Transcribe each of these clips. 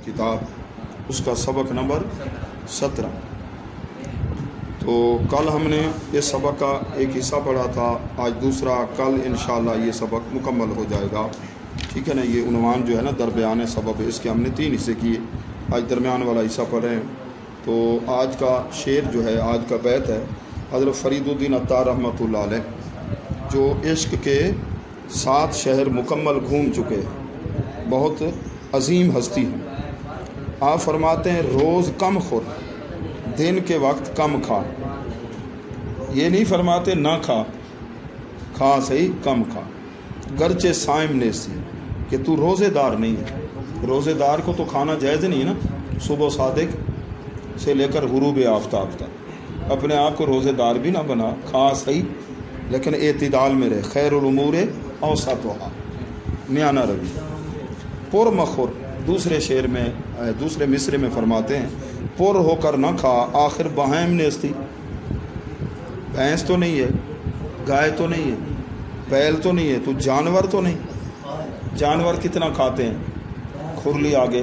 کتاب، اس کا سبق نمبر 17۔ تو کل ہم نے اس سبق کا ایک حصہ پڑھا تھا، آج دوسرا، کل انشاءاللہ یہ سبق مکمل ہو جائے گا، ٹھیک ہے نا۔ یہ عنوان جو ہے نا درمیان سبب، اس کے ہم نے 3 حصے کیے، آج درمیان والا حصہ پڑھ رہے ہیں۔ تو آج کا شعر جو ہے، آج کا بیت ہے حضرت فرید الدین عطار رحمۃ اللہ علیہ، جو عشق کے 7 شہر مکمل گھوم چکے ہیں، بہت عظیم ہستی ہیں۔ آپ فرماتے ہیں روز کم خور، دن کے وقت کم کھا۔ یہ نہیں فرماتے نہ کھا، کھا صحیح، کم کھا۔ گرچہ صائم نیسی، کہ تو روزے دار نہیں ہے۔ روزے دار کو تو کھانا جائز نہیں ہے نا، صبح صادق سے لے کر غروب آفتاب تک۔ اپنے آپ کو روزے دار بھی نہ بنا، کھا صحیح لیکن اعتدال میں رہے۔ خیر الامور اوسطھا، میانہ روی۔ پر مخور، دوسرے شعر میں، دوسرے مصرے میں فرماتے ہیں پر ہو کر نہ کھا، آخر بہائم نیستی۔ بھینس تو نہیں ہے، گائے تو نہیں ہے، بیل تو نہیں ہے، تو جانور تو نہیں۔ جانور کتنا کھاتے ہیں، کھرلی آگے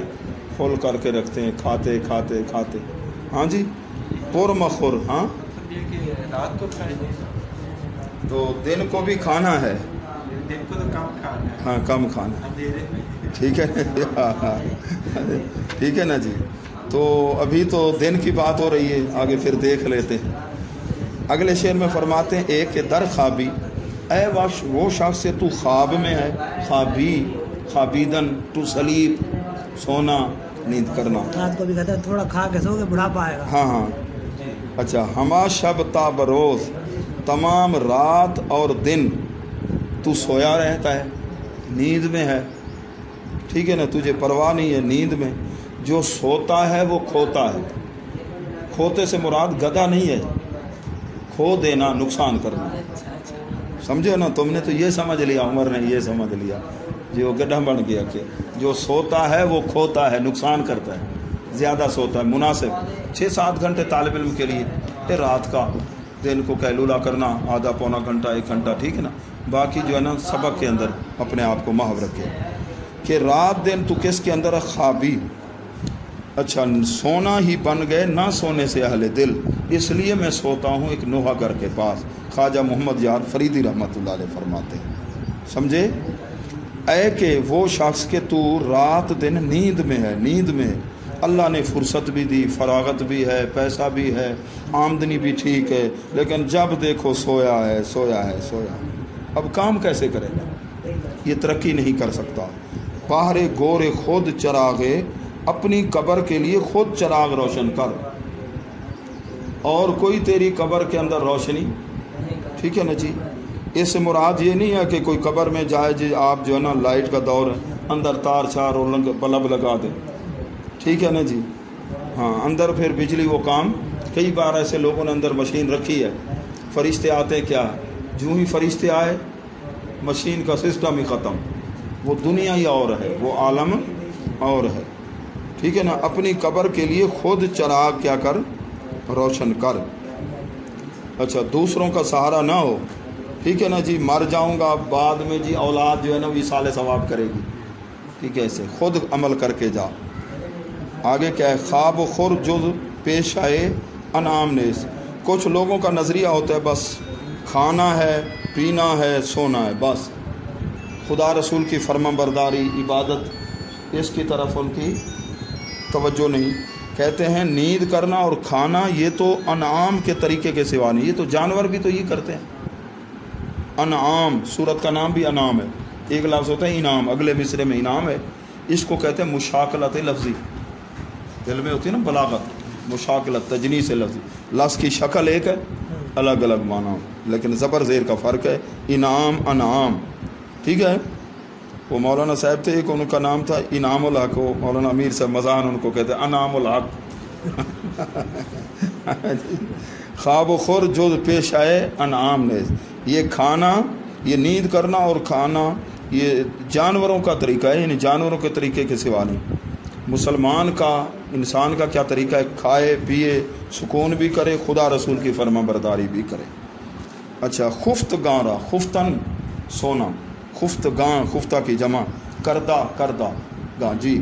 کھول کر کے رکھتے ہیں، کھاتے کھاتے کھاتے۔ ہاں جی، پر مخور، ہاں رات کو کھائیں گے تو دن کو بھی کھانا ہے، دن کو تو کم کھانا ہے، ہاں کم کھانا ہے، اندھیرے میں۔ ٹھیک ہے نا، ٹھیک ہے نا جی۔ تو ابھی تو دن کی بات ہو رہی ہے، آگے پھر دیکھ لیتے ہیں۔ اگلے شعر میں فرماتے ہیں ایک در خوابی، اے وہ شخص سے تو خواب میں ہے، خوابی خوابیدن تو سلیب، سونا نیند کرنا۔ رات کو بھی کہتے ہیں تھوڑا کھا کے سو کے بڑھاپا آئے گا۔ ہاں ہاں، اچھا۔ ہما شب تا بروز، تمام رات اور دن تو سویا رہتا ہے، نیند میں ہے، ٹھیک ہے نا، تجھے پرواہ نہیں ہے، نیند میں۔ جو سوتا ہے وہ کھوتا ہے۔ کھوتے سے مراد گدھا نہیں ہے، کھو دینا، نقصان کرنا، سمجھے نا۔ تم نے تو یہ سمجھ لیا، عمر نے یہ سمجھ لیا، جو گدھا بن گیا کہ جو سوتا ہے وہ کھوتا ہے، نقصان کرتا ہے، زیادہ سوتا ہے۔ مناسب 6-7 گھنٹے طالب علم کے لیے، پھر رات کا، دن کو قیلولہ کرنا آدھا پونا گھنٹہ 1 گھنٹہ، ٹھیک ہے نا۔ باقی جو ہے نا سبق کے اندر اپنے آپ کو محو رکھے کہ رات دن تو کس کے اندر ہے، خوابی۔ اچھا، سونا ہی بن گئے نہ سونے سے اہل دل، اس لیے میں سوتا ہوں ایک نوحہ گھر کے پاس۔ خواجہ محمد یار فریدی رحمۃ اللہ علیہ فرماتے ہیں، سمجھے۔ اے کہ وہ شخص کہ تو رات دن نیند میں ہے، نیند میں ہے۔ اللہ نے فرصت بھی دی، فراغت بھی ہے، پیسہ بھی ہے، آمدنی بھی ٹھیک ہے، لیکن جب دیکھو سویا ہے سویا ہے سویا ہے۔ اب کام کیسے کرے گا، یہ ترقی نہیں کر سکتا۔ باہر گور خود چراغے، اپنی قبر کے لیے خود چراغ روشن کر، اور کوئی تیری قبر کے اندر روشنی، ٹھیک ہے نا جی۔ اس سے مراد یہ نہیں ہے کہ کوئی قبر میں جائے جی، آپ جو ہے نا لائٹ کا دور ہے، اندر تار چار اور بلب لگا دیں، ٹھیک ہے نا جی۔ ہاں، اندر پھر بجلی وہ کام، کئی بار ایسے لوگوں نے اندر مشین رکھی ہے، فرشتے آتے کیا، جو ہی فرشتے آئے مشین کا سسٹم ہی ختم، وہ دنیا ہی اور ہے، وہ عالم اور ہے، ٹھیک ہے نا۔ اپنی قبر کے لیے خود چراغ کیا کر، روشن کر۔ اچھا، دوسروں کا سہارا نہ ہو، ٹھیک ہے نا جی۔ مر جاؤں گا بعد میں جی، اولاد جو ہے نا وہ ایصال ثواب کرے گی، ٹھیک ہے، اسے خود عمل کر کے جا۔ آگے کیا ہے، خواب و خور جز پیش آئے انعام نیز۔ کچھ لوگوں کا نظریہ ہوتا ہے بس کھانا ہے، پینا ہے، سونا ہے، بس خدا رسول کی فرما برداری، عبادت، اس کی طرف ان کی توجہ نہیں۔ کہتے ہیں نیند کرنا اور کھانا یہ تو انعام کے طریقے کے سوا نہیں، یہ تو جانور بھی تو یہ کرتے ہیں۔ انعام، سورت کا نام بھی انعام ہے، ایک لفظ ہوتا ہے انعام، اگلے مصرے میں انعام ہے، اس کو کہتے ہیں مشاکلت لفظی، دل میں ہوتی ہے نا بلاغت، مشاکلت تجنیس لفظی، لفظ کی شکل ایک ہے، الگ الگ معنی، لیکن زبر زیر کا فرق ہے۔ انعام، انعام، ٹھیک ہے۔ وہ مولانا صاحب تھے، ایک ان کا نام تھا انعام الحق، وہ مولانا امیر صاحب مزاحن ان کو کہتے ہیں انعام الحق۔ خواب و خور جو پیش آئے انعام نے، یہ کھانا، یہ نیند کرنا اور کھانا یہ جانوروں کا طریقہ ہے، یعنی جانوروں کے طریقے کے سوا نہیں۔ مسلمان کا، انسان کا کیا طریقہ ہے، کھائے پیے، سکون بھی کرے، خدا رسول کی فرما برداری بھی کرے۔ اچھا، خفتگاں را، خفتن سونا، خفتگاں، خفتہ کی جمع، کردہ، کردہ گاں جی،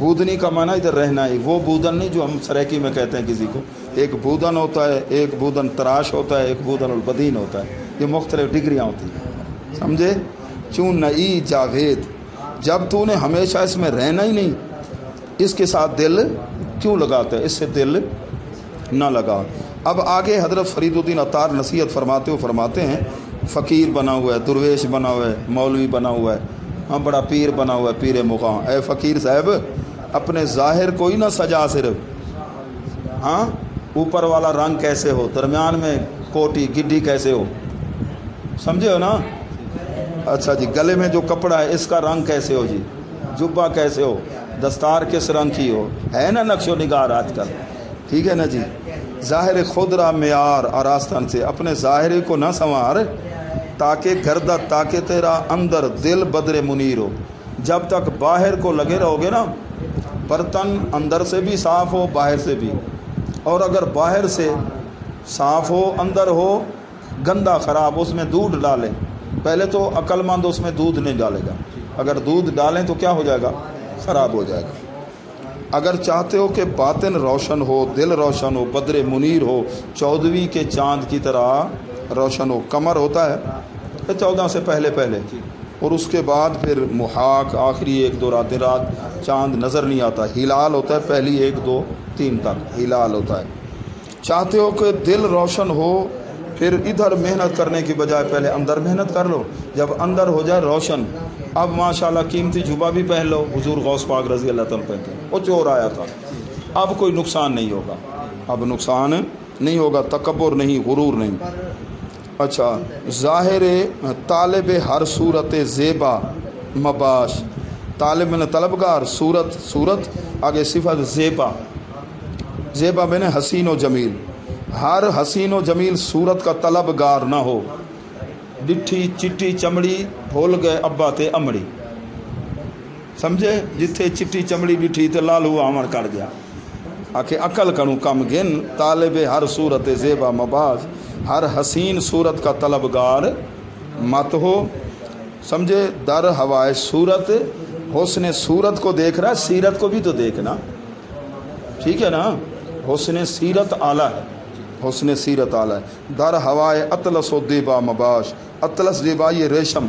بودنی کا معنی ادھر رہنا ہی، وہ بودن نہیں جو ہم سریکی میں کہتے ہیں کسی کو. ایک بودن ہوتا ہے، ایک بودن تراش ہوتا ہے، ایک بودن البدین ہوتا ہے. یہ مختلف ڈگریاں ہوتی ہیں، سمجھے. چون نئی جاوید، جب تو نے ہمیشہ اس میں رہنا ہی نہیں، اس کے ساتھ دل کیوں لگاتا ہے؟ اس سے دل نہ لگا. اب آگے حضرت فرید الدین عطار نصیحت فرماتے ہیں فقیر بنا ہوا ہے، درویش بنا ہوا ہے، مولوی بنا ہوا ہے، ہاں بڑا پیر بنا ہوا ہے، پیر مغاں. اے فقیر صاحب، اپنے ظاہر کو ہی نہ سجا صرف، ہاں اوپر والا رنگ کیسے ہو، درمیان میں کوٹی گڈی کیسے ہو، سمجھے ہو نا. اچھا جی، گلے میں جو کپڑا ہے اس کا رنگ کیسے ہو جی، جبہ کیسے ہو، دستار کس رنگ کی ہو، ہے نا نقش و نگار آج کل، ٹھیک ہے نا جی. ظاہر خود را معیار اور آستان سے، اپنے ظاہر کو نہ سنوار تاکہ گردہ، تاکہ تیرا اندر دل بدر منیر ہو. جب تک باہر کو لگے رہو گے نا، برتن اندر سے بھی صاف ہو باہر سے بھی، اور اگر باہر سے صاف ہو اندر ہو گندا خراب، اس میں دودھ ڈالیں. پہلے تو عقل مند اس میں دودھ نہیں ڈالے گا، اگر دودھ ڈالیں تو کیا ہو جائے گا، خراب ہو جائے گا. اگر چاہتے ہو کہ باطن روشن ہو، دل روشن ہو، بدر منیر ہو، 14ویں کے چاند کی طرح روشن ہو. قمر ہوتا ہے 14 سے پہلے اور اس کے بعد پھر محاق آخری 1-2 رات چاند نظر نہیں آتا. ہلال ہوتا ہے پہلی 1-2 3 تک ہلال ہوتا ہے. چاہتے ہو کہ دل روشن ہو، پھر ادھر محنت کرنے کی بجائے پہلے اندر محنت کر لو. جب اندر ہو جائے روشن، اب ماشاءاللہ قیمتی جبہ بھی پہن لو، حضور غوث پاک رضی اللہ تعالیٰ پہنتے ہیں. وہ چور آیا تھا، اب کوئی نقصان نہیں ہوگا، اب نقصان نہیں ہوگا، تکبر نہیں، غرور نہیں. اچھا، ظاہر طالب ہر صورت زیبا مباش، طالب میں طلبگار، صورت آگے صفت زیبا میں نے حسین و جمیل، ہر حسین و جمیل صورت کا طلبگار نہ ہو. ڈٹھی چٹی چمڑی بھول گئے ابا تے امڑی، سمجھے. جتھے چٹی چمڑی ڈٹھی تے لالو آمڑ کر گیا. آکھے عقل کروں کم گن، طالب ہر صورت زیبا مباز، ہر حسین صورت کا طلبگار مت ہو. سمجھے. در ہوائے صورت، حسن صورت کو دیکھ رہا ہے، سیرت کو بھی تو دیکھنا، ٹھیک ہے نا. حسن سیرت اعلیٰ ہے، حسن سیرت اعلیٰ ہے. در ہوائے اطلس و دیبا مباش، اطلس دیبا یہ ریشم،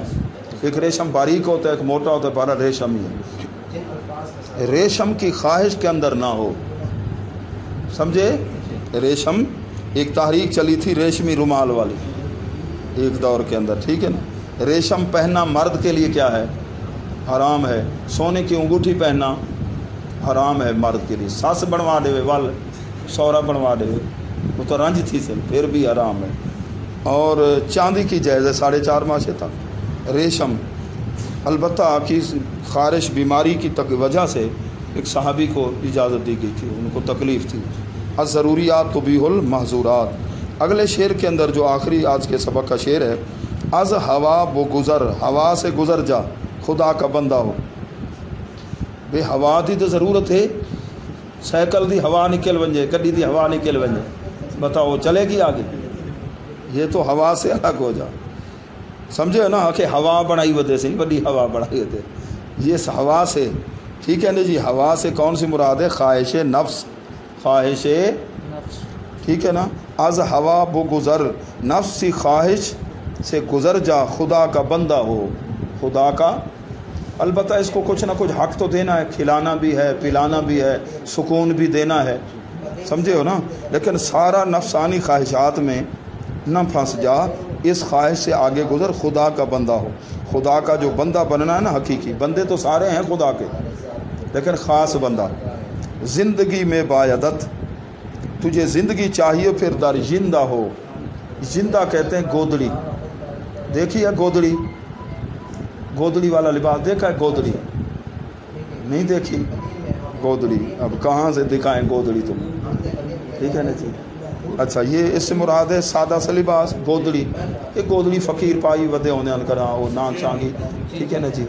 ایک ریشم باریک ہوتا ہے ایک موٹا ہوتا ہے، بارہ ریشم ہی ہے. ریشم کی خواہش کے اندر نہ ہو، سمجھے. ریشم ایک تحریک چلی تھی ریشمی رومال والی ایک دور کے اندر، ٹھیک ہے نا. ریشم پہننا مرد کے لیے کیا ہے، حرام ہے. سونے کی انگوٹھی پہننا حرام ہے مرد کے لیے. ساس بنوا دے وال سورا بنوا دے، وہ تو رنج تھی سے پھر بھی حرام ہے. اور چاندی کی جائز ہے 4.5 ماشے تک. ریشم البتہ کی خارش بیماری کی وجہ سے ایک صحابی کو اجازت دی گئی تھی، ان کو تکلیف تھی. الضروریات تبیح المحظورات. اگلے شعر کے اندر جو آخری آج کے سبق کا شعر ہے، از ہوا وہ گزر، ہوا سے گزر جا خدا کا بندہ ہو. بے ہوا دی تو ضرورت ہے، سائیکل دی ہوا نکل ونجے، گڈی دی ہوا نکل ونجے، بتاؤ چلے گی آگے؟ یہ تو ہوا سے الگ ہو جا، سمجھے نا. کہ ہوا بڑھائی وجہ سے بڑی ہوا بڑھائی ہوتے، یہ ہوا سے، ٹھیک ہے نا جی. ہوا سے کون سی مراد ہے، خواہش نفس، خواہش ٹھیک ہے نا. از ہوا بو گزر، نفسی خواہش سے گزر جا خدا کا بندہ ہو. خدا کا، البتہ اس کو کچھ نہ کچھ حق تو دینا ہے، کھلانا بھی ہے، پلانا بھی ہے، سکون بھی دینا ہے، سمجھے ہو نا. لیکن سارا نفسانی خواہشات میں نہ پھنس جا، اس خواہش سے آگے گزر، خدا کا بندہ ہو. خدا کا جو بندہ بننا ہے نا، حقیقی بندے تو سارے ہیں خدا کے، لیکن خاص بندہ. زندگی میں باعدت، تجھے زندگی چاہیے پھر در زندہ ہو. زندہ کہتے ہیں گودڑی، دیکھی ہے گودڑی، گودڑی والا لباس دیکھا ہے؟ گودڑی نہیں دیکھی؟ گودڑی اب کہاں سے دکھائیں گودڑی تم، ٹھیک ہے نا جی. اچھا، یہ اس سے مراد ہے سادہ سا لباس گودڑی. یہ گودڑی فقیر پائی ودے ہونے کرا وہ نان چانگی، ٹھیک ہے نا جی.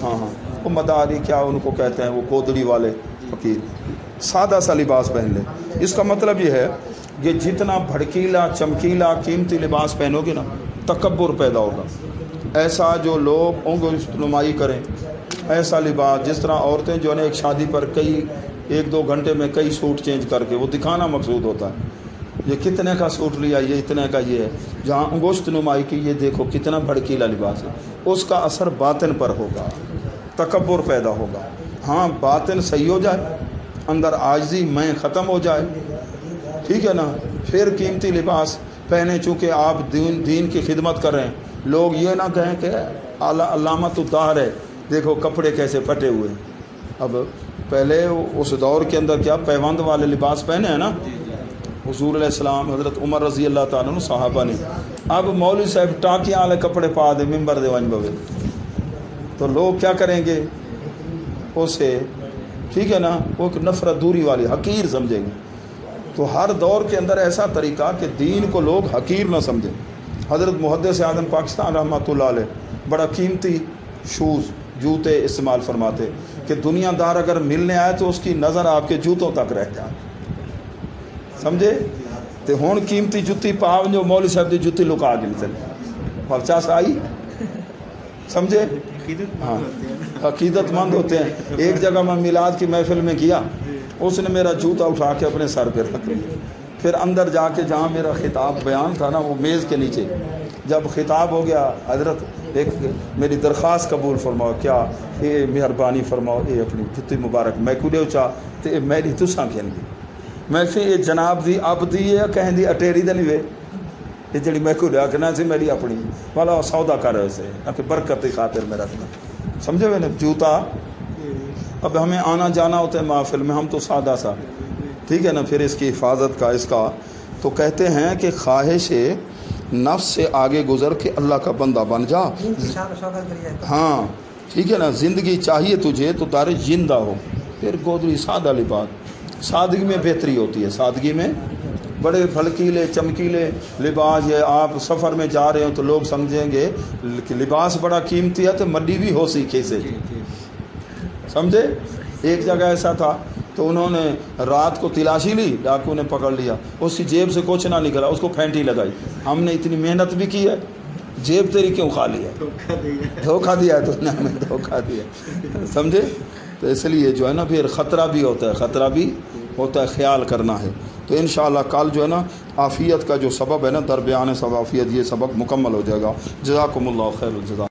ہاں وہ مداری کیا ان کو کہتے ہیں، وہ گودڑی والے فقیر سادہ سا لباس پہن لے. اس کا مطلب یہ ہے کہ جتنا بھڑکیلا چمکیلا قیمتی لباس پہنو گے نا، تکبر پیدا ہوگا. ایسا جو لوگ انگشت نمائی کریں، ایسا لباس جس طرح عورتیں جو ہے ایک شادی پر کئی 1-2 گھنٹے میں کئی سوٹ چینج کر کے وہ دکھانا مقصود ہوتا ہے، یہ کتنے کا سوٹ لیا، یہ اتنے کا یہ ہے، جہاں انگشت نمائی کی یہ دیکھو کتنا بھڑکیلا لباس ہے، اس کا اثر باطن پر ہوگا، تکبر پیدا ہوگا۔ ہاں باطن صحیح ہو جائے، اندر عاجزی میں ختم ہو جائے، ٹھیک ہے نا، پھر قیمتی لباس پہنے، چونکہ آپ دین کی خدمت کر رہے ہیں، لوگ یہ نہ کہیں کہ علامت الدہر ہے، دیکھو کپڑے کیسے پھٹے ہوئے ہیں۔ اب پہلے اس دور کے اندر کیا پیوند والے لباس پہنے ہیں نا حضور علیہ السلام، حضرت عمر رضی اللہ تعالیٰ عنہ صحابہ نے۔ اب مولوی صاحب ٹانکیاں والے کپڑے پا دے ممبر دے ون بوے تو لوگ کیا کریں گے اسے، ٹھیک ہے نا، وہ ایک نفرت دوری والی حقیر سمجھیں گے۔ تو ہر دور کے اندر ایسا طریقہ کہ دین کو لوگ حقیر نہ سمجھیں۔ حضرت محدث اعظم پاکستان رحمۃ اللہ علیہ بڑا قیمتی شوز جوتے استعمال فرماتے کہ دنیا دار اگر ملنے آئے تو اس کی نظر آپ کے جوتوں تک رہ جائے، سمجھے؟ تو ہون قیمتی جتی پاو جو مولوی صاحب دی جتی لکا گئی تھے پرچا آئی، سمجھے؟ ہاں عقیدت مند ہوتے ہیں۔ ایک جگہ میں میلاد کی محفل میں کیا، اس نے میرا جوتا اٹھا کے اپنے سر پہ رکھ لیا، پھر اندر جا کے جہاں میرا خطاب بیان تھا نا وہ میز کے نیچے جب خطاب ہو گیا، حضرت ایک میری درخواست قبول فرماؤ، کیا یہ مہربانی فرماؤ، یہ اپنی جتی مبارک میں کو دے چاہ تو یہ میری تساں کہن گی، میں پھر یہ جناب دی اب دی ہے کہیں دی اٹیری دے نہیں وے، یہ جڑی میں کو دیا کہنا سی میری اپنی والا سودا کر رہے سے کہ برکت خاطر میں رکھنا، سمجھے میں نے جوتا۔ اب ہمیں آنا جانا ہوتا ہے محفل میں، ہم تو سادہ سا، ٹھیک ہے نا، پھر اس کی حفاظت کا اس کا تو کہتے ہیں کہ خواہش نفس سے آگے گزر کے اللہ کا بندہ بن جا۔ ہاں ٹھیک ہے نا، زندگی چاہیے تجھے تو دار زندہ ہو، پھر گودری سادہ لباس، سادگی میں بہتری ہوتی ہے، سادگی میں بڑے پھلکیلے چمکیلے لباس، یہ آپ سفر میں جا رہے ہو تو لوگ سمجھیں گے کہ لباس بڑا قیمتی ہے تو مڈی بھی ہو سیکھے سے، سمجھے؟ ایک جگہ ایسا تھا تو انہوں نے رات کو تلاشی لی، ڈاکو نے پکڑ لیا، اس کی جیب سے کچھ نہ نکلا، اس کو پھینٹی لگائی، ہم نے اتنی محنت بھی کی ہے، جیب تیری کیوں خالی ہے، دھوکہ دیا ہے تو نے ہمیں دھوکہ دیا، سمجھے؟ تو اس لیے جو ہے نا پھر خطرہ بھی ہوتا ہے، خطرہ بھی ہوتا ہے، خیال کرنا ہے۔ تو انشاءاللہ کل جو ہے نا عافیت کا جو سبب ہے نا، دربیان سب عافیت، یہ سبق مکمل ہو جائے گا۔ جزاکم اللہ خیر الجزا۔